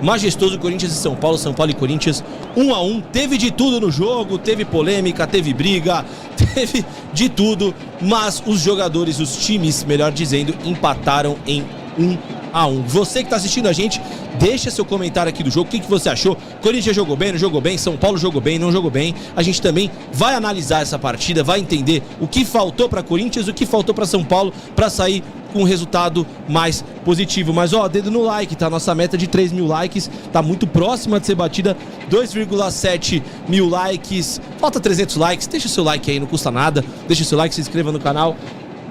majestoso, Corinthians e São Paulo e Corinthians 1-1, teve de tudo no jogo, teve polêmica, teve briga, teve de tudo, mas os jogadores, os times, melhor dizendo, empataram em 1-1. Você que está assistindo a gente, deixa seu comentário aqui do jogo, o que você achou? Corinthians jogou bem, não jogou bem? São Paulo jogou bem, não jogou bem? A gente também vai analisar essa partida, vai entender o que faltou para Corinthians, o que faltou para São Paulo para sair com um resultado mais positivo. Mas dedo no like, tá? Nossa meta de 3 mil likes tá muito próxima de ser batida, 2,7 mil likes, falta 300 likes, deixa o seu like aí, não custa nada, deixa o seu like, se inscreva no canal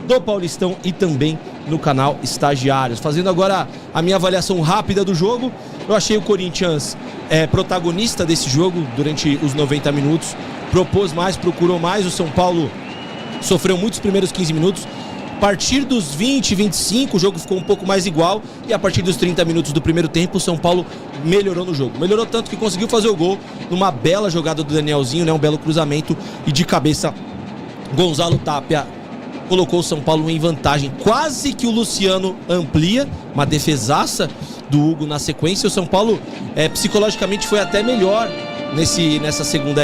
do Paulistão e também no canal Estagiários. Fazendo agora a minha avaliação rápida do jogo, eu achei o Corinthians protagonista desse jogo durante os 90 minutos, propôs mais, procurou mais, o São Paulo sofreu muitos primeiros 15 minutos. A partir dos 20, 25, o jogo ficou um pouco mais igual, e a partir dos 30 minutos do primeiro tempo, o São Paulo melhorou no jogo. Melhorou tanto que conseguiu fazer o gol numa bela jogada do Danielzinho, né? Um belo cruzamento, e de cabeça Gonzalo Tapia colocou o São Paulo em vantagem. Quase que o Luciano amplia, uma defesaça do Hugo na sequência. O São Paulo psicologicamente foi até melhor nessa segunda...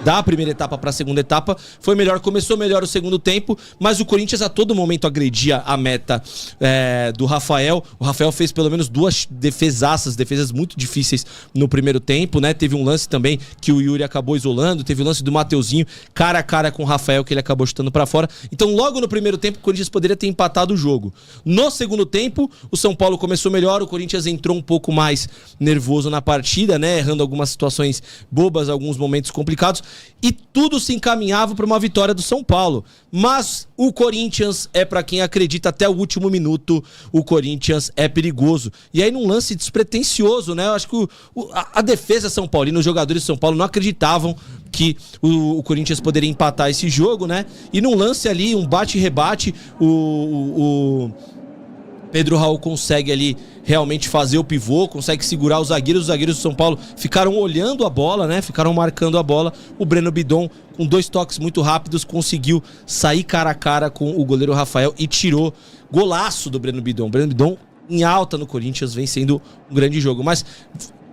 da primeira etapa para a segunda etapa, foi melhor, começou melhor o segundo tempo, mas o Corinthians a todo momento agredia a meta do Rafael. O Rafael fez pelo menos 2 defesas muito difíceis no primeiro tempo, né? Teve um lance também que o Yuri acabou isolando, teve o lance do Mateuzinho cara a cara com o Rafael, que ele acabou chutando para fora. Então logo no primeiro tempo o Corinthians poderia ter empatado o jogo. No segundo tempo, o São Paulo começou melhor, o Corinthians entrou um pouco mais nervoso na partida, né? Errando algumas situações bobas, alguns momentos complicados, e tudo se encaminhava para uma vitória do São Paulo. Mas o Corinthians para quem acredita até o último minuto, o Corinthians é perigoso. E aí num lance despretensioso, né? Eu acho que a defesa São Paulina, os jogadores de São Paulo não acreditavam que o Corinthians poderia empatar esse jogo, né? E num lance ali, um bate e rebate, o Pedro Raul consegue ali realmente fazer o pivô, consegue segurar os zagueiros do São Paulo ficaram olhando a bola, né? Ficaram marcando a bola. O Breno Bidon, com 2 toques muito rápidos, conseguiu sair cara a cara com o goleiro Rafael e tirou. Golaço do Breno Bidon. Breno Bidon em alta no Corinthians, vem sendo um grande jogo. Mas,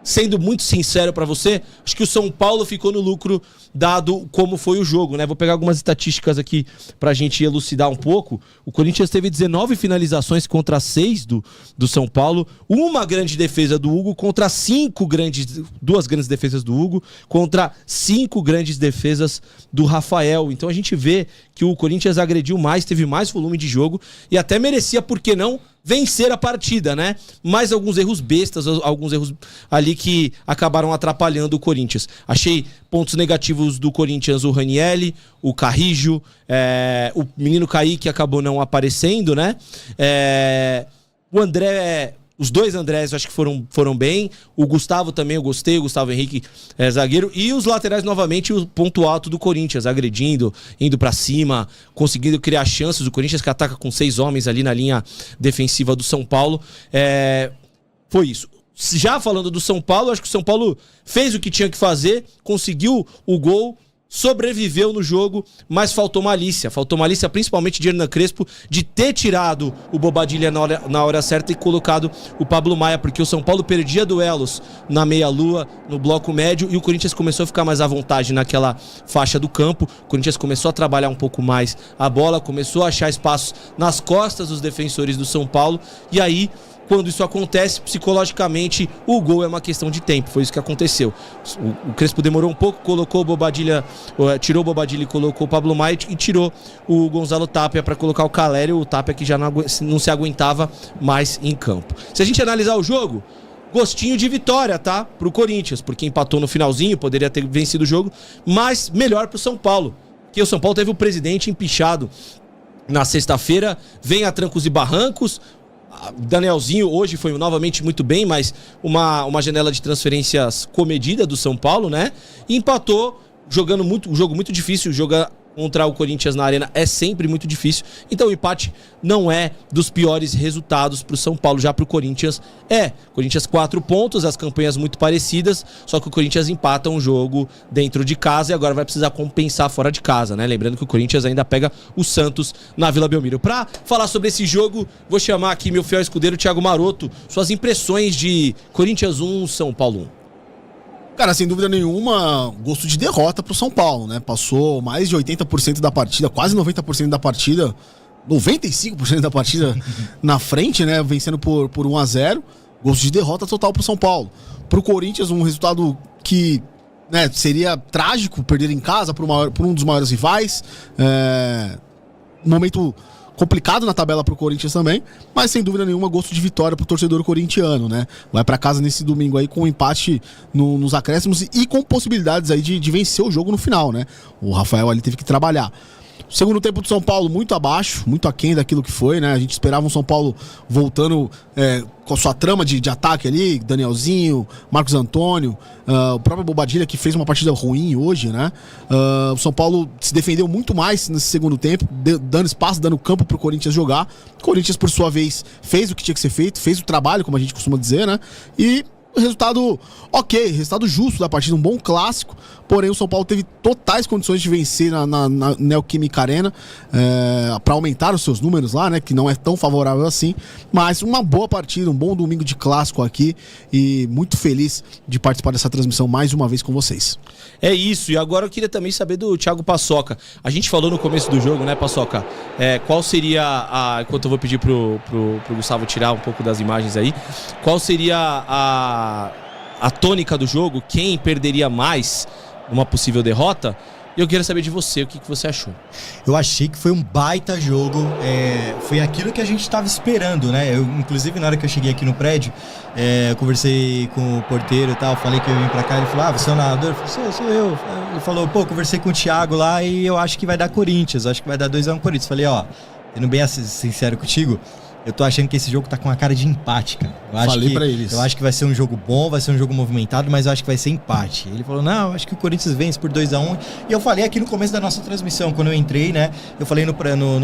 sendo muito sincero pra você, acho que o São Paulo ficou no lucro dado como foi o jogo, né? Vou pegar algumas estatísticas aqui pra gente elucidar um pouco. O Corinthians teve 19 finalizações contra 6 do São Paulo, uma grande defesa do Hugo contra 2 grandes defesas do Hugo contra 5 grandes defesas do Rafael. Então a gente vê que o Corinthians agrediu mais, teve mais volume de jogo e até merecia, por que não, vencer a partida, né? Mas alguns erros bestas, alguns erros ali que acabaram atrapalhando o Corinthians. Achei pontos negativos do Corinthians, o Ranielli, o Carrijo, o menino Kaique acabou não aparecendo, né? O André... Os 2 Andrés eu acho que foram bem. O Gustavo também eu gostei. O Gustavo Henrique zagueiro. E os laterais novamente o ponto alto do Corinthians. Agredindo, indo pra cima, conseguindo criar chances. O Corinthians que ataca com 6 homens ali na linha defensiva do São Paulo. Foi isso. Já falando do São Paulo, acho que o São Paulo fez o que tinha que fazer. Conseguiu o gol. Sobreviveu no jogo, mas faltou malícia principalmente de Hernan Crespo, de ter tirado o Bobadilla na hora certa e colocado o Pablo Maia, porque o São Paulo perdia duelos na meia-lua, no bloco médio, e o Corinthians começou a ficar mais à vontade naquela faixa do campo. O Corinthians começou a trabalhar um pouco mais a bola, começou a achar espaços nas costas dos defensores do São Paulo, e aí, quando isso acontece, psicologicamente, o gol é uma questão de tempo. Foi isso que aconteceu. O Crespo demorou um pouco, colocou o Bobadilla, tirou o Bobadilla e colocou o Pablo Maia e tirou o Gonzalo Tapia para colocar o Calério, o Tapia que já não se aguentava mais em campo. Se a gente analisar o jogo, gostinho de vitória, tá? Pro Corinthians, porque empatou no finalzinho, poderia ter vencido o jogo, mas melhor pro São Paulo, porque o São Paulo teve o presidente empichado na sexta-feira, vem a trancos e barrancos. Danielzinho hoje foi novamente muito bem, mas uma janela de transferências comedida do São Paulo, né? E empatou, jogando um jogo muito difícil, contra o Corinthians na Arena é sempre muito difícil. Então o empate não é dos piores resultados para o São Paulo. Já para o Corinthians Corinthians 4 pontos, as campanhas muito parecidas, só que o Corinthians empata um jogo dentro de casa e agora vai precisar compensar fora de casa, né? Lembrando que o Corinthians ainda pega o Santos na Vila Belmiro. Para falar sobre esse jogo, vou chamar aqui meu fiel escudeiro Thiago Maroto. Suas impressões de Corinthians 1, São Paulo 1. Cara, sem dúvida nenhuma, gosto de derrota pro São Paulo, né? Passou mais de 80% da partida, quase 90% da partida, 95% da partida na frente, né? Vencendo por 1-0. Gosto de derrota total pro São Paulo. Pro Corinthians, um resultado que, né, seria trágico perder em casa por um dos maiores rivais. Um momento complicado na tabela pro Corinthians também, mas sem dúvida nenhuma gosto de vitória pro torcedor corintiano, né? Vai pra casa nesse domingo aí com um empate nos acréscimos e com possibilidades aí de vencer o jogo no final, né? O Rafael ali teve que trabalhar. Segundo tempo do São Paulo muito abaixo, muito aquém daquilo que foi, né? A gente esperava um São Paulo voltando com a sua trama de ataque ali, Danielzinho, Marcos Antônio, o próprio Bobadilha, que fez uma partida ruim hoje, né? O São Paulo se defendeu muito mais nesse segundo tempo, dando espaço, dando campo pro Corinthians jogar. O Corinthians, por sua vez, fez o que tinha que ser feito, fez o trabalho, como a gente costuma dizer, né? E resultado resultado justo da partida, um bom clássico, porém o São Paulo teve totais condições de vencer na Neoquímica Arena, para aumentar os seus números lá, né, que não é tão favorável assim, mas uma boa partida, um bom domingo de clássico aqui e muito feliz de participar dessa transmissão mais uma vez com vocês. É isso, e agora eu queria também saber do Thiago Paçoca. A gente falou no começo do jogo, né, Paçoca? Qual seria enquanto eu vou pedir pro Gustavo tirar um pouco das imagens aí, qual seria a tônica do jogo? Quem perderia mais numa possível derrota? E eu queria saber de você, o que você achou? Eu achei que foi um baita jogo, foi aquilo que a gente estava esperando, né? Inclusive, na hora que eu cheguei aqui no prédio, eu conversei com o porteiro e tal, falei que eu ia vir pra cá, ele falou, você é o narrador? Eu falei, sou eu. Ele falou, conversei com o Thiago lá e eu acho que vai dar Corinthians, acho que vai dar 2-1 Corinthians. Falei, sendo bem sincero contigo, eu tô achando que esse jogo tá com uma cara de empate, cara. Pra eles. Eu acho que vai ser um jogo bom, vai ser um jogo movimentado, mas eu acho que vai ser empate. Ele falou, não, eu acho que o Corinthians vence por 2-1. E eu falei aqui no começo da nossa transmissão, quando eu entrei, né? Eu falei no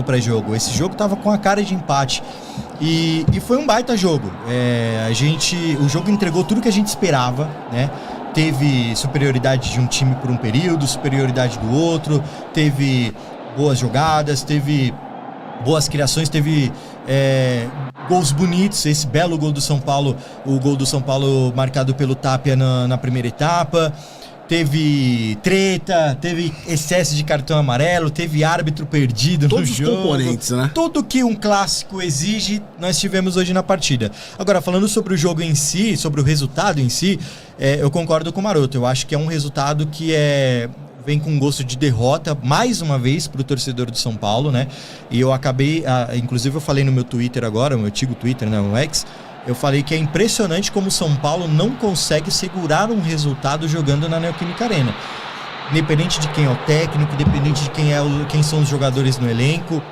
pré-jogo. Esse jogo tava com a cara de empate. E foi um baita jogo. O jogo entregou tudo que a gente esperava, né? Teve superioridade de um time por um período, superioridade do outro, teve boas jogadas, teve boas criações, teve gols bonitos, esse belo gol do São Paulo, o gol do São Paulo marcado pelo Tapia na primeira etapa, teve treta, teve excesso de cartão amarelo, teve árbitro perdido no jogo. Todos os componentes, né? Tudo que um clássico exige, nós tivemos hoje na partida. Agora, falando sobre o jogo em si, sobre o resultado em si, eu concordo com o Maroto, eu acho que é um resultado que vem com gosto de derrota, mais uma vez, pro torcedor do São Paulo, né? E eu acabei, inclusive eu falei no meu Twitter agora, o meu antigo Twitter, né, o X, eu falei que é impressionante como o São Paulo não consegue segurar um resultado jogando na Neoquímica Arena. Independente de quem é o técnico, independente de quem são os jogadores no elenco,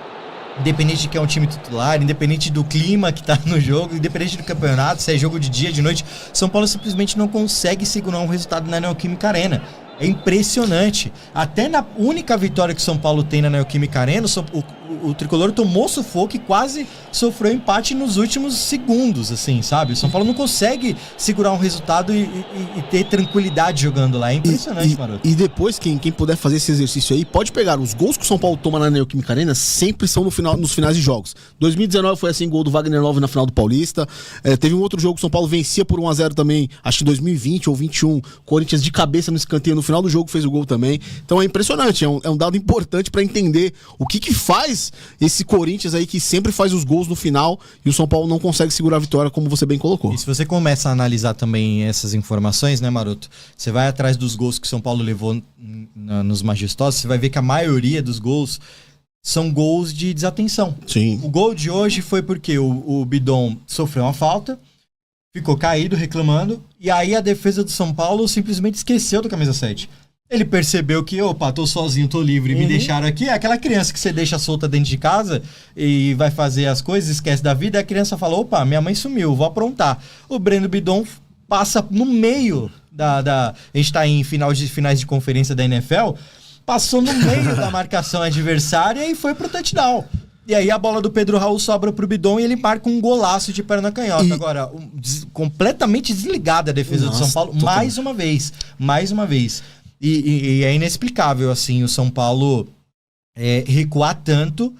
independente de quem é o time titular, independente do clima que tá no jogo, independente do campeonato, se é jogo de dia, de noite, São Paulo simplesmente não consegue segurar um resultado na Neoquímica Arena. É impressionante. Até na única vitória que o São Paulo tem na Neoquímica Arena, o Tricolor tomou sufoco e quase sofreu empate nos últimos segundos, assim, sabe? O São Paulo não consegue segurar um resultado e ter tranquilidade jogando lá. É impressionante, Maroto. E depois, quem puder fazer esse exercício aí, pode pegar. Os gols que o São Paulo toma na Neoquímica Arena sempre são nos finais de jogos. 2019 foi assim, gol do Wagner Love na final do Paulista. Teve um outro jogo que o São Paulo vencia por 1-0 também, acho que em 2020 ou 21. Corinthians de cabeça no escanteio, no final do jogo fez o gol também. Então é impressionante, é um dado importante pra entender o que faz esse Corinthians aí que sempre faz os gols no final e o São Paulo não consegue segurar a vitória, como você bem colocou. E se você começa a analisar também essas informações, né, Maroto? Você vai atrás dos gols que o São Paulo levou nos majestosos, você vai ver que a maioria dos gols são gols de desatenção. Sim. O gol de hoje foi porque o Bidon sofreu uma falta, ficou caído, reclamando, e aí a defesa do São Paulo simplesmente esqueceu do camisa 7. Ele percebeu que, tô sozinho, tô livre, me deixaram aqui. É aquela criança que você deixa solta dentro de casa e vai fazer as coisas, esquece da vida, e a criança fala, minha mãe sumiu, vou aprontar. O Breno Bidon passa no meio a gente tá em finais de conferência da NFL, passou no meio da marcação adversária e foi pro touchdown. E aí a bola do Pedro Raul sobra pro Bidon e ele marca um golaço de perna canhota. Agora, completamente desligada a defesa do São Paulo, mais uma vez. E é inexplicável, assim, o São Paulo recuar tanto,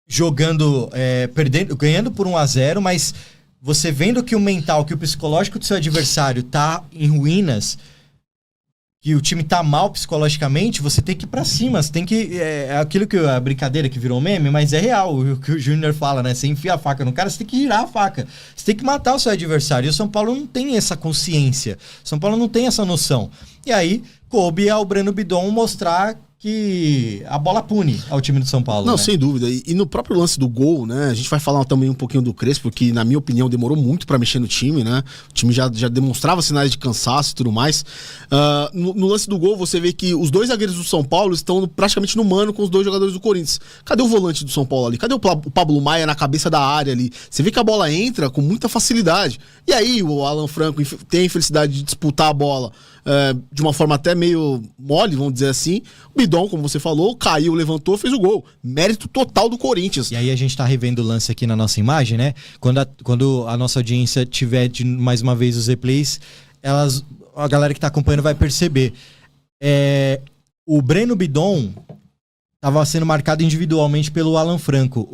jogando, ganhando por 1-0, mas você vendo que o mental, que o psicológico do seu adversário tá em ruínas, que o time tá mal psicologicamente, você tem que ir pra cima, você tem que... É aquilo que a brincadeira que virou meme, mas é real, o que o Júnior fala, né? Você enfia a faca no cara, você tem que girar a faca. Você tem que matar o seu adversário. E o São Paulo não tem essa consciência. O São Paulo não tem essa noção. E aí, coube ao Breno Bidon mostrar que a bola pune ao time do São Paulo. Não, né? sem dúvida. E no próprio lance do gol, né? A gente vai falar também um pouquinho do Crespo, que na minha opinião demorou muito pra mexer no time, né? O time já demonstrava sinais de cansaço e tudo mais. No lance do gol, você vê que os dois zagueiros do São Paulo estão praticamente no mano com os dois jogadores do Corinthians. Cadê o volante do São Paulo ali? Cadê o Pablo Maia na cabeça da área ali? Você vê que a bola entra com muita facilidade. E aí o Alan Franco tem a infelicidade de disputar a bola de uma forma até meio mole, vamos dizer assim. O Bidon, como você falou, caiu, levantou, fez o gol. Mérito total do Corinthians. E aí a gente tá revendo o lance aqui na nossa imagem, né? Quando a nossa audiência tiver mais uma vez os replays, a galera que tá acompanhando vai perceber. O Breno Bidon estava sendo marcado individualmente pelo Alan Franco.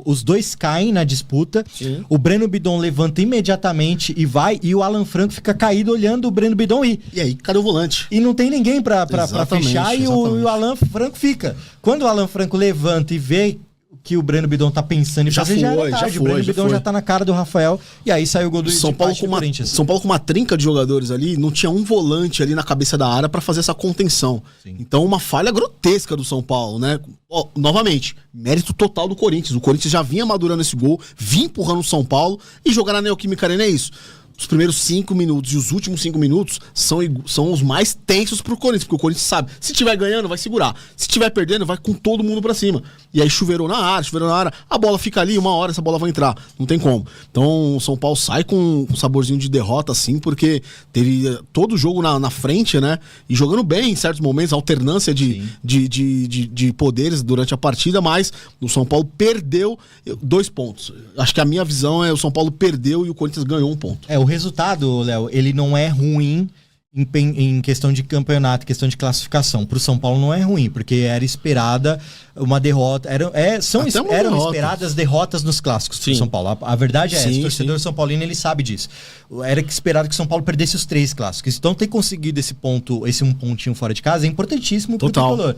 Os dois caem na disputa. Sim. O Breno Bidon levanta imediatamente e vai, e o Alan Franco fica caído olhando o Breno Bidon ir. E aí, cadê o volante? E não tem ninguém pra fechar, e o Alan Franco fica. Quando o Alan Franco levanta e vê que o Breno Bidon tá pensando em fazer, já era tarde. O Breno Bidon já tá na cara do Rafael, e aí saiu o gol do São Paulo com uma trinca de jogadores ali, não tinha um volante ali na cabeça da área pra fazer essa contenção. Sim. Então uma falha grotesca do São Paulo, né? Novamente, mérito total do Corinthians. O Corinthians já vinha madurando esse gol, vinha empurrando o São Paulo, e jogar na Neoquímica Arena é isso. Os primeiros 5 minutos e os últimos 5 minutos são os mais tensos pro Corinthians, porque o Corinthians sabe, se tiver ganhando, vai segurar. Se tiver perdendo, vai com todo mundo pra cima. E aí chuveirou na área, a bola fica ali, uma hora essa bola vai entrar. Não tem como. Então o São Paulo sai com um saborzinho de derrota, assim, porque teve todo o jogo na frente, né? E jogando bem em certos momentos, alternância de poderes durante a partida, mas o São Paulo perdeu 2 pontos. Acho que a minha visão é o São Paulo perdeu e o Corinthians ganhou 1 ponto. O resultado, Léo, ele não é ruim em questão de campeonato, questão de classificação. Pro São Paulo não é ruim, porque era esperada uma derrota. Eram esperadas derrotas nos clássicos pro São Paulo. A verdade é essa. O torcedor São Paulino, ele sabe disso. Era esperado que o São Paulo perdesse os 3 clássicos. Então ter conseguido esse 1 pontinho fora de casa é importantíssimo pro tricolor.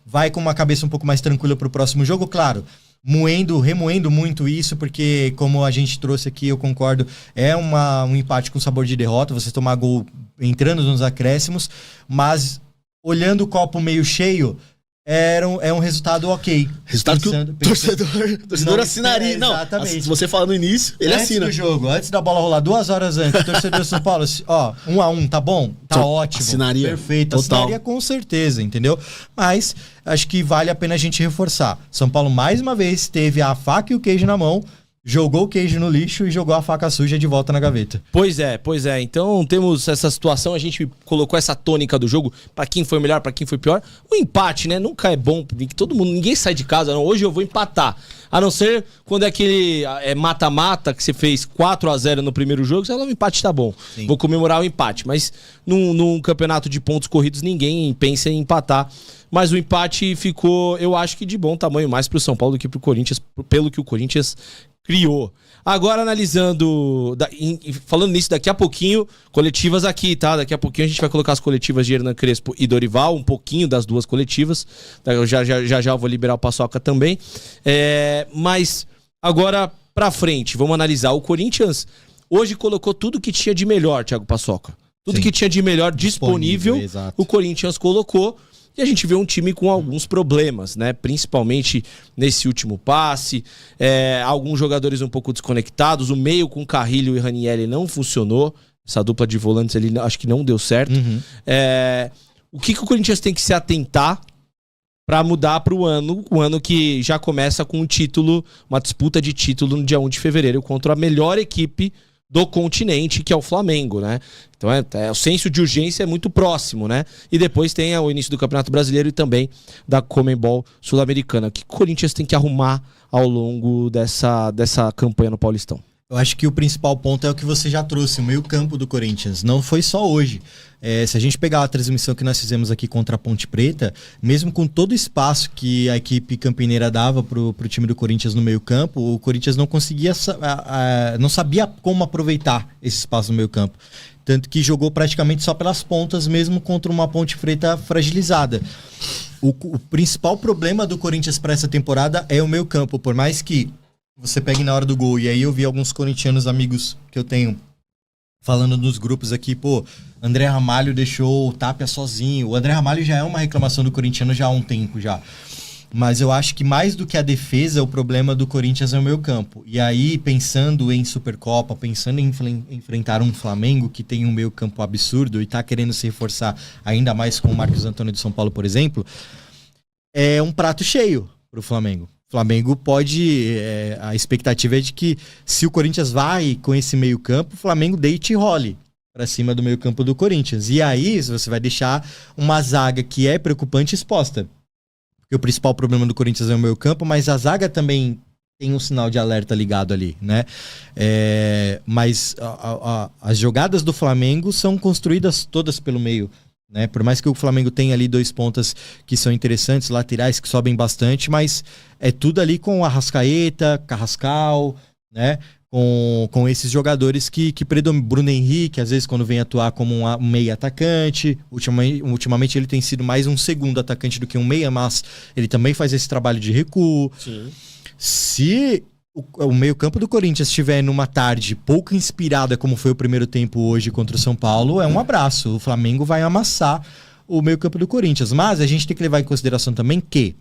Vai com uma cabeça um pouco mais tranquila pro próximo jogo, claro. Remoendo muito isso, porque como a gente trouxe aqui, eu concordo, é um empate com sabor de derrota, você tomar gol entrando nos acréscimos, mas olhando o copo meio cheio, é um resultado ok. Resultado que o torcedor assinaria. Não, exatamente. Se você falar no início, ele assina. Antes do jogo, antes da bola rolar 2 horas antes, o torcedor do São Paulo, 1-1, tá bom? Tá ótimo. Assinaria. Perfeito. Assinaria com certeza, entendeu? Mas acho que vale a pena a gente reforçar. São Paulo, mais uma vez, teve a faca e o queijo na mão, jogou o queijo no lixo e jogou a faca suja de volta na gaveta. Pois é. Então temos essa situação, a gente colocou essa tônica do jogo, pra quem foi melhor, pra quem foi pior. O empate, né? Nunca é bom, ninguém sai de casa, não. Hoje eu vou empatar. A não ser quando é aquele mata-mata que você fez 4-0 no primeiro jogo, você fala, o empate tá bom. Sim. Vou comemorar o empate. Mas num campeonato de pontos corridos, ninguém pensa em empatar. Mas o empate ficou, eu acho que de bom tamanho, mais pro São Paulo do que pro Corinthians, pelo que o Corinthians criou. Agora analisando, falando nisso, daqui a pouquinho, coletivas aqui, tá? Daqui a pouquinho a gente vai colocar as coletivas de Hernan Crespo e Dorival, um pouquinho das 2 coletivas. Eu já vou liberar o Paçoca também. Mas agora pra frente, vamos analisar. O Corinthians hoje colocou tudo que tinha de melhor, Thiago Paçoca. Tudo que tinha de melhor disponível o Corinthians colocou. E a gente vê um time com alguns problemas, né? Principalmente nesse último passe, alguns jogadores um pouco desconectados, o meio com Carrilho e Ranieri não funcionou, essa dupla de volantes ali acho que não deu certo. O que o Corinthians tem que se atentar para mudar para o ano que já começa com um título, uma disputa de título no dia 1 de fevereiro contra a melhor equipe do continente, que é o Flamengo, né? Então o senso de urgência é muito próximo, né? E depois tem o início do Campeonato Brasileiro e também da Conmebol Sul-Americana. O que o Corinthians tem que arrumar ao longo dessa campanha no Paulistão? Eu acho que o principal ponto é o que você já trouxe, o meio-campo do Corinthians. Não foi só hoje. Se a gente pegar a transmissão que nós fizemos aqui contra a Ponte Preta, mesmo com todo o espaço que a equipe campineira dava pro time do Corinthians no meio-campo, o Corinthians não conseguia, não sabia como aproveitar esse espaço no meio-campo. Tanto que jogou praticamente só pelas pontas, mesmo contra uma Ponte Preta fragilizada. O principal problema do Corinthians para essa temporada é o meio-campo, por mais que você pegue na hora do gol. E aí eu vi alguns corintianos amigos que eu tenho falando nos grupos aqui, André Ramalho deixou o Tapia sozinho. O André Ramalho já é uma reclamação do corintiano já há um tempo já. Mas eu acho que mais do que a defesa, o problema do Corinthians é o meio campo. E aí, pensando em Supercopa, pensando em enfrentar um Flamengo que tem um meio campo absurdo e tá querendo se reforçar ainda mais com o Marcos Antônio de São Paulo, por exemplo, é um prato cheio pro Flamengo. O Flamengo pode... a expectativa é de que se o Corinthians vai com esse meio campo, o Flamengo deite e role para cima do meio campo do Corinthians. E aí você vai deixar uma zaga que é preocupante exposta. Porque o principal problema do Corinthians é o meio campo, mas a zaga também tem um sinal de alerta ligado ali, né? Mas as jogadas do Flamengo são construídas todas pelo meio, né? Por mais que o Flamengo tenha ali 2 pontas que são interessantes, laterais que sobem bastante, mas é tudo ali com Arrascaeta, Carrascal, né? Com esses jogadores que predominam. Bruno Henrique, às vezes, quando vem atuar como um meia atacante. Ultimamente ele tem sido mais um segundo atacante do que um meia, mas ele também faz esse trabalho de recuo. Sim. Se o meio-campo do Corinthians estiver numa tarde pouco inspirada, como foi o primeiro tempo hoje contra o São Paulo, é um abraço. O Flamengo vai amassar o meio-campo do Corinthians. Mas a gente tem que levar em consideração também que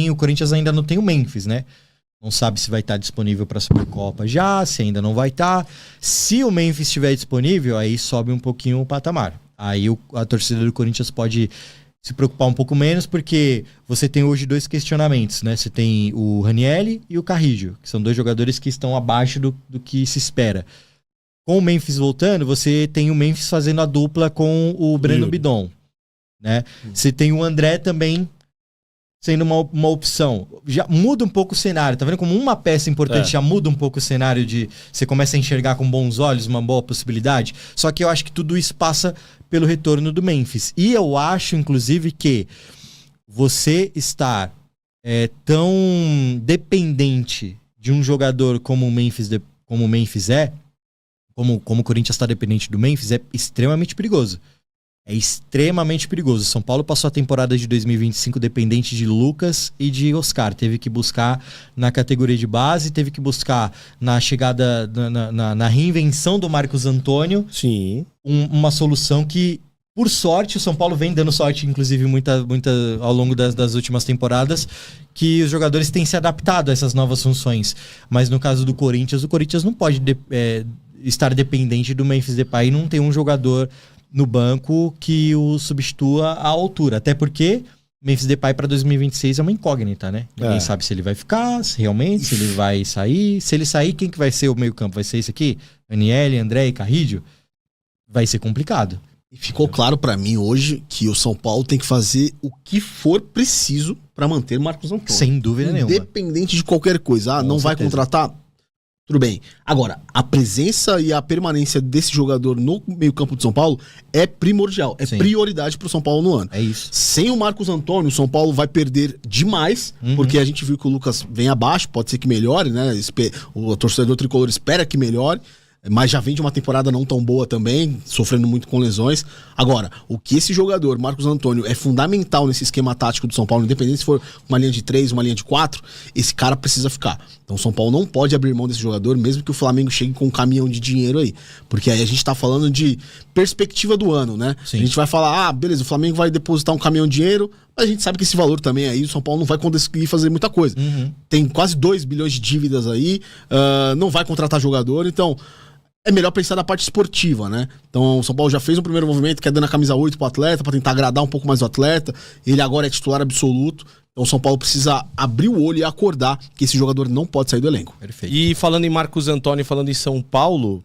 o Corinthians ainda não tem o Memphis, né? Não sabe se vai estar disponível para a Supercopa já, se ainda não vai estar. Se o Memphis estiver disponível, aí sobe um pouquinho o patamar. Aí a torcida do Corinthians pode se preocupar um pouco menos, porque você tem hoje 2 questionamentos, né? Você tem o Ranieri e o Carrillo, que são 2 jogadores que estão abaixo do que se espera. Com o Memphis voltando, você tem o Memphis fazendo a dupla com o Breno Bidon, né? Você tem o André também sendo uma opção. Já muda um pouco o cenário, tá vendo? Como uma peça importante já muda um pouco o cenário de... Você começa a enxergar com bons olhos uma boa possibilidade. Só que eu acho que tudo isso passa pelo retorno do Memphis. E eu acho, inclusive, que você estar tão dependente de um jogador como o Memphis como o Corinthians está dependente do Memphis, é extremamente perigoso. É extremamente perigoso. São Paulo passou a temporada de 2025 dependente de Lucas e de Oscar. Teve que buscar na categoria de base, teve que buscar na chegada, na reinvenção do Marcos Antônio. Sim. Uma solução que, por sorte, o São Paulo vem dando sorte, inclusive, muita ao longo das últimas temporadas, que os jogadores têm se adaptado a essas novas funções. Mas no caso do Corinthians, o Corinthians não pode estar dependente do Memphis Depay e não ter um jogador no banco que o substitua à altura. Até porque Memphis Depay para 2026 é uma incógnita, né? Ninguém sabe se ele vai ficar, se ele vai sair. Se ele sair, quem que vai ser o meio-campo? Vai ser esse aqui? Aniele, André e Carrillo? Vai ser complicado. E ficou claro para mim hoje que o São Paulo tem que fazer o que for preciso para manter Marcos Antônio. Sem dúvida nenhuma. Independente de qualquer coisa. Não vai contratar? Tudo bem. Agora, a presença e a permanência desse jogador no meio-campo de São Paulo é primordial. É prioridade pro São Paulo no ano. É isso. Sem o Marcos Antônio, o São Paulo vai perder demais, porque a gente viu que o Lucas vem abaixo, pode ser que melhore, né? O torcedor tricolor espera que melhore, mas já vem de uma temporada não tão boa também, sofrendo muito com lesões. Agora, o que esse jogador, Marcos Antônio, é fundamental nesse esquema tático do São Paulo, independente se for uma linha de 3, uma linha de 4, esse cara precisa ficar. Então o São Paulo não pode abrir mão desse jogador, mesmo que o Flamengo chegue com um caminhão de dinheiro aí. Porque aí a gente tá falando de perspectiva do ano, né? Sim. A gente vai falar, beleza, o Flamengo vai depositar um caminhão de dinheiro, mas a gente sabe que esse valor também aí, o São Paulo não vai conseguir fazer muita coisa. Tem quase 2 bilhões de dívidas aí, não vai contratar jogador, então... é melhor pensar na parte esportiva, né? Então o São Paulo já fez um primeiro movimento, que é dando a camisa 8 pro atleta, pra tentar agradar um pouco mais o atleta. Ele agora é titular absoluto. Então o São Paulo precisa abrir o olho e acordar que esse jogador não pode sair do elenco. Perfeito. E falando em Marcos Antônio, falando em São Paulo,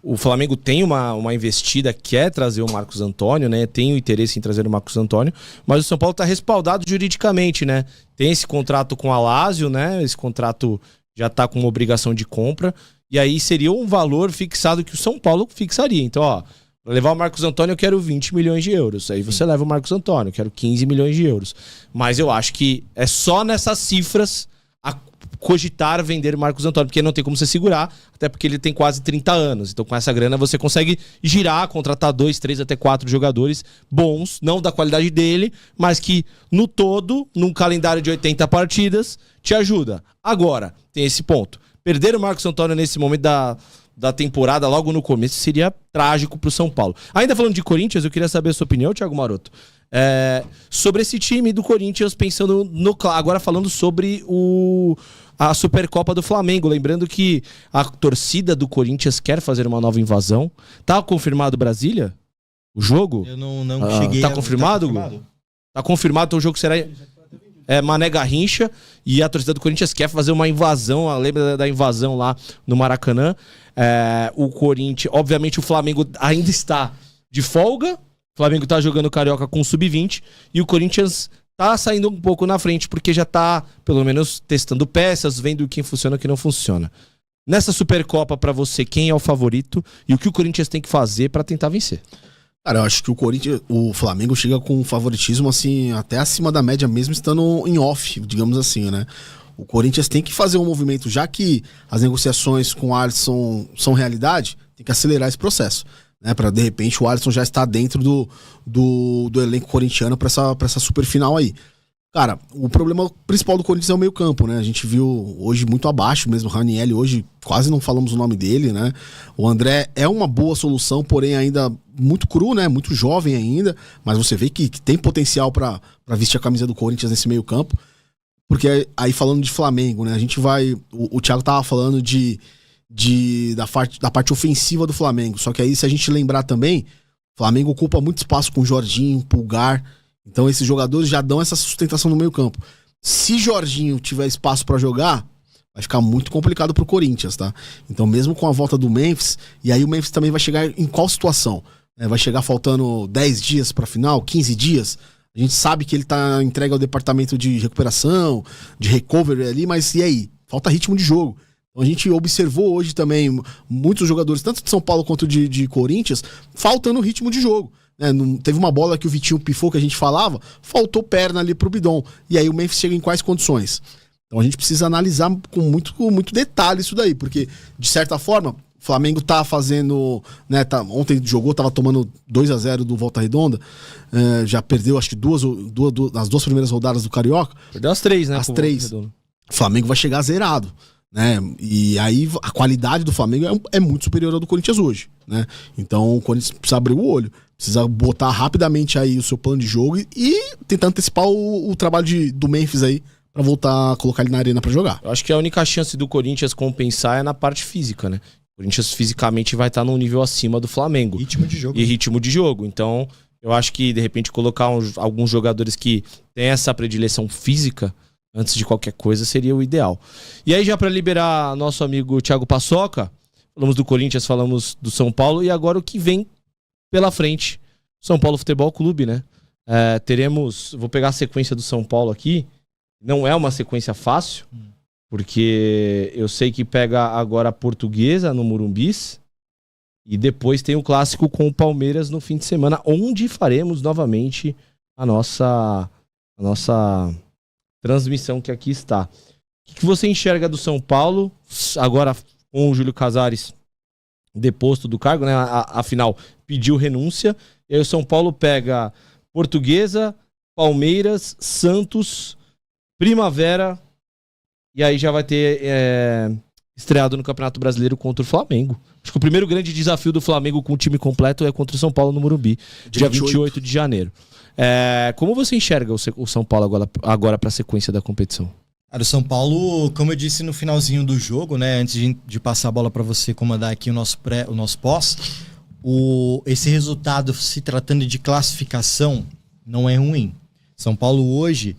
o Flamengo tem uma investida, quer trazer o Marcos Antônio, né? Tem o interesse em trazer o Marcos Antônio, mas o São Paulo tá respaldado juridicamente, né? Tem esse contrato com a Lazio, né? Esse contrato já tá com uma obrigação de compra. E aí seria um valor fixado que o São Paulo fixaria. Então, ó, pra levar o Marcos Antônio eu quero 20 milhões de euros. Aí você leva o Marcos Antônio, eu quero 15 milhões de euros. Mas eu acho que é só nessas cifras a cogitar vender o Marcos Antônio, porque não tem como você segurar, até porque ele tem quase 30 anos. Então com essa grana você consegue girar, contratar 2, 3, até 4 jogadores bons, não da qualidade dele, mas que no todo, num calendário de 80 partidas, te ajuda. Agora, tem esse ponto. Perder o Marcos Antônio nesse momento da temporada, logo no começo, seria trágico pro São Paulo. Ainda falando de Corinthians, eu queria saber a sua opinião, Thiago Maroto, sobre esse time do Corinthians, pensando agora falando sobre a Supercopa do Flamengo. Lembrando que a torcida do Corinthians quer fazer uma nova invasão. Tá confirmado Brasília? O jogo? Eu não cheguei. Tá confirmado? Tá confirmado, então o jogo será... Mané Garrincha, e a torcida do Corinthians quer fazer uma invasão. Lembra da invasão lá no Maracanã? O Corinthians, obviamente o Flamengo ainda está de folga, o Flamengo tá jogando Carioca com Sub-20 e o Corinthians tá saindo um pouco na frente, porque já tá pelo menos testando peças, vendo o que funciona e o que não funciona. Nessa Supercopa, pra você, quem é o favorito e o que o Corinthians tem que fazer pra tentar vencer? Cara, eu acho que o Flamengo chega com um favoritismo, assim, até acima da média, mesmo estando em off, digamos assim, né? O Corinthians tem que fazer um movimento, já que as negociações com o Alisson são realidade, tem que acelerar esse processo, né? Pra, de repente, o Alisson já estar dentro do elenco corintiano pra essa super final aí. Cara, o problema principal do Corinthians é o meio campo, né? A gente viu hoje muito abaixo mesmo, o Ranieri hoje quase não falamos o nome dele, né? O André é uma boa solução, porém ainda muito cru, né? Muito jovem ainda, mas você vê que tem potencial pra vestir a camisa do Corinthians nesse meio campo. Porque aí falando de Flamengo, né? A gente vai... O Thiago tava falando da parte ofensiva do Flamengo, só que aí se a gente lembrar também, o Flamengo ocupa muito espaço com Jorginho, Pulgar... Então esses jogadores já dão essa sustentação no meio campo. Se Jorginho tiver espaço pra jogar, vai ficar muito complicado pro Corinthians, tá? Então mesmo com a volta do Memphis, e aí o Memphis também vai chegar em qual situação? Vai chegar faltando 10 dias pra final, 15 dias? A gente sabe que ele tá entregue ao departamento de recuperação, de recovery ali, mas e aí? Falta ritmo de jogo. Então a gente observou hoje também muitos jogadores, tanto de São Paulo quanto de Corinthians, faltando ritmo de jogo. Teve uma bola que o Vitinho pifou, que a gente falava, faltou perna ali pro Bidon. E aí o Memphis chega em quais condições? Então a gente precisa analisar com muito detalhe isso daí, porque, de certa forma, o Flamengo tá fazendo... Né, ontem jogou, tava tomando 2-0 do Volta Redonda, já perdeu acho que as duas primeiras rodadas do Carioca. Perdeu as 3, né? As 3. O Flamengo vai chegar zerado. Né? E aí a qualidade do Flamengo é muito superior ao do Corinthians hoje, né? Então o Corinthians precisa abrir o olho, precisa botar rapidamente aí o seu plano de jogo e tentar antecipar o trabalho do Memphis aí pra voltar a colocar ele na arena pra jogar. Eu acho que a única chance do Corinthians compensar é na parte física, né? O Corinthians fisicamente vai estar num nível acima do Flamengo. Ritmo de jogo. E ritmo de jogo. Então eu acho que de repente colocar alguns jogadores que têm essa predileção física antes de qualquer coisa seria o ideal. E aí já para liberar nosso amigo Thiago Paçoca, falamos do Corinthians, falamos do São Paulo e agora o que vem pela frente, São Paulo Futebol Clube, né? Vou pegar a sequência do São Paulo aqui, não é uma sequência fácil, porque eu sei que pega agora a Portuguesa no Morumbis e depois tem o clássico com o Palmeiras no fim de semana, onde faremos novamente a nossa transmissão que aqui está. O que você enxerga do São Paulo, agora com o Júlio Casares deposto do cargo, né? Afinal, pediu renúncia. E aí o São Paulo pega Portuguesa, Palmeiras, Santos, Primavera, e aí já vai ter estreado no Campeonato Brasileiro contra o Flamengo. Acho que o primeiro grande desafio do Flamengo com o time completo é contra o São Paulo no Morumbi, dia 28 de janeiro. Como você enxerga o São Paulo agora para a sequência da competição? Cara, o São Paulo, como eu disse no finalzinho do jogo, né, antes de passar a bola para você comandar aqui o nosso pós, esse resultado, se tratando de classificação, não é ruim. São Paulo hoje,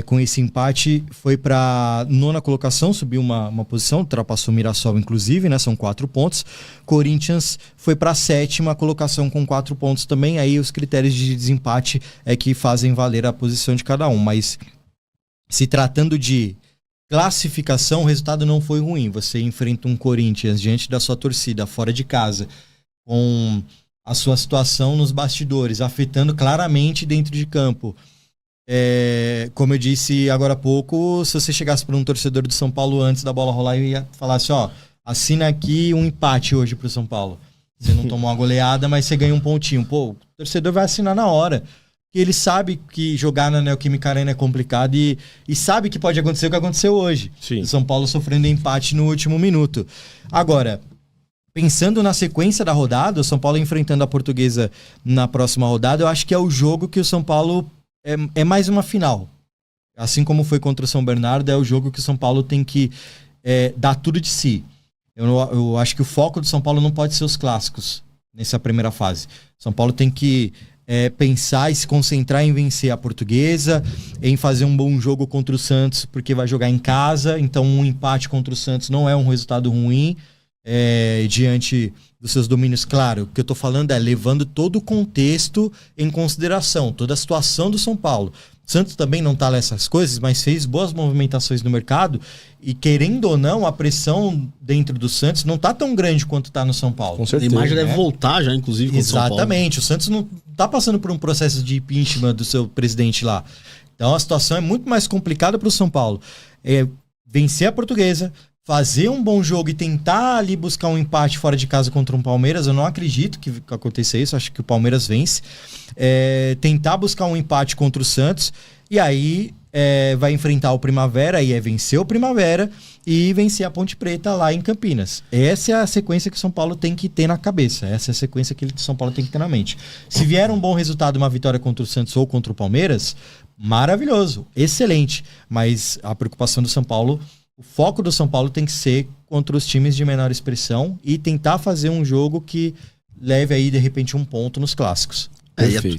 com esse empate, foi para 9ª colocação, subiu uma posição, ultrapassou o Mirassol inclusive, né, são 4 pontos. Corinthians foi para a 7ª colocação com 4 pontos também, aí os critérios de desempate é que fazem valer a posição de cada um, mas se tratando de classificação, o resultado não foi ruim. Você enfrenta um Corinthians diante da sua torcida, fora de casa, com a sua situação nos bastidores, afetando claramente dentro de campo. Como eu disse agora há pouco, se você chegasse para um torcedor do São Paulo antes da bola rolar e ia falar assim, ó, assina aqui um empate hoje pro São Paulo. Você não tomou uma goleada, mas você ganha um pontinho. Pô, o torcedor vai assinar na hora. Porque ele sabe que jogar na Neoquímica Arena é complicado e sabe que pode acontecer o que aconteceu hoje. Sim. O São Paulo sofrendo empate no último minuto. Agora, pensando na sequência da rodada, o São Paulo enfrentando a Portuguesa na próxima rodada, eu acho que é o jogo que o São Paulo é mais uma final. Assim como foi contra o São Bernardo, é o jogo que o São Paulo tem que dar tudo de si. Eu acho que o foco do São Paulo não pode ser os clássicos nessa primeira fase. São Paulo tem que pensar e se concentrar em vencer a Portuguesa, em fazer um bom jogo contra o Santos, porque vai jogar em casa, então um empate contra o Santos não é um resultado ruim, diante dos seus domínios. Claro, o que eu tô falando é levando todo o contexto em consideração, toda a situação do São Paulo. O Santos também não tá nessas coisas, mas fez boas movimentações no mercado e, querendo ou não, a pressão dentro do Santos não tá tão grande quanto tá no São Paulo. Com certeza. A imagem deve voltar já, inclusive, com o São Paulo. Exatamente. O Santos não tá passando por um processo de impeachment do seu presidente lá. Então a situação é muito mais complicada para o São Paulo. Vencer a Portuguesa, fazer um bom jogo e tentar ali buscar um empate fora de casa contra um Palmeiras. Eu não acredito que aconteça isso. Acho que o Palmeiras vence. Tentar buscar um empate contra o Santos. E aí vai enfrentar o Primavera. E vencer o Primavera e vencer a Ponte Preta lá em Campinas. Essa é a sequência que o São Paulo tem que ter na cabeça. Essa é a sequência que o São Paulo tem que ter na mente. Se vier um bom resultado, uma vitória contra o Santos ou contra o Palmeiras, maravilhoso, excelente. Mas a preocupação do São Paulo, o foco do São Paulo tem que ser contra os times de menor expressão e tentar fazer um jogo que leve aí, de repente, um ponto nos clássicos.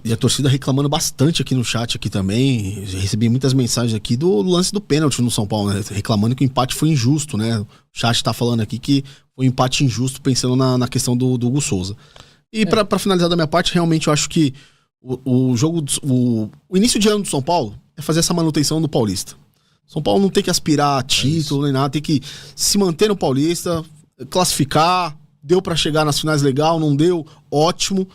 E a torcida reclamando bastante aqui no chat aqui também. Eu recebi muitas mensagens aqui do lance do pênalti no São Paulo, né? Reclamando que o empate foi injusto, né? O chat tá falando aqui que foi um empate injusto, pensando na questão do Hugo Souza. E pra finalizar da minha parte, realmente eu acho que o jogo, o início de ano do São Paulo é fazer essa manutenção do Paulista. São Paulo não tem que aspirar a título nem nada, tem que se manter no Paulista, classificar, deu pra chegar nas finais legal, não deu, ótimo.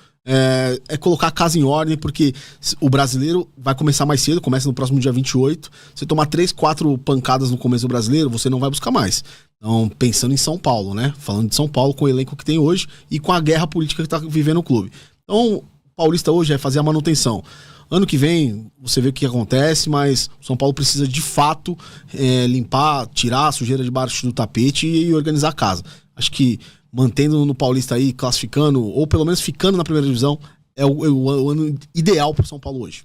Colocar a casa em ordem, porque o brasileiro vai começar mais cedo, começa no próximo dia 28. Você tomar 3, 4 pancadas no começo do brasileiro, você não vai buscar mais. Então, pensando em São Paulo, né? Falando de São Paulo, com o elenco que tem hoje e com a guerra política que tá vivendo o clube. Então, o Paulista hoje é fazer a manutenção. Ano que vem, você vê o que acontece, mas o São Paulo precisa de fato limpar, tirar a sujeira debaixo do tapete e organizar a casa. Acho que mantendo no Paulista aí, classificando, ou pelo menos ficando na primeira divisão, é o ano ideal pro São Paulo hoje.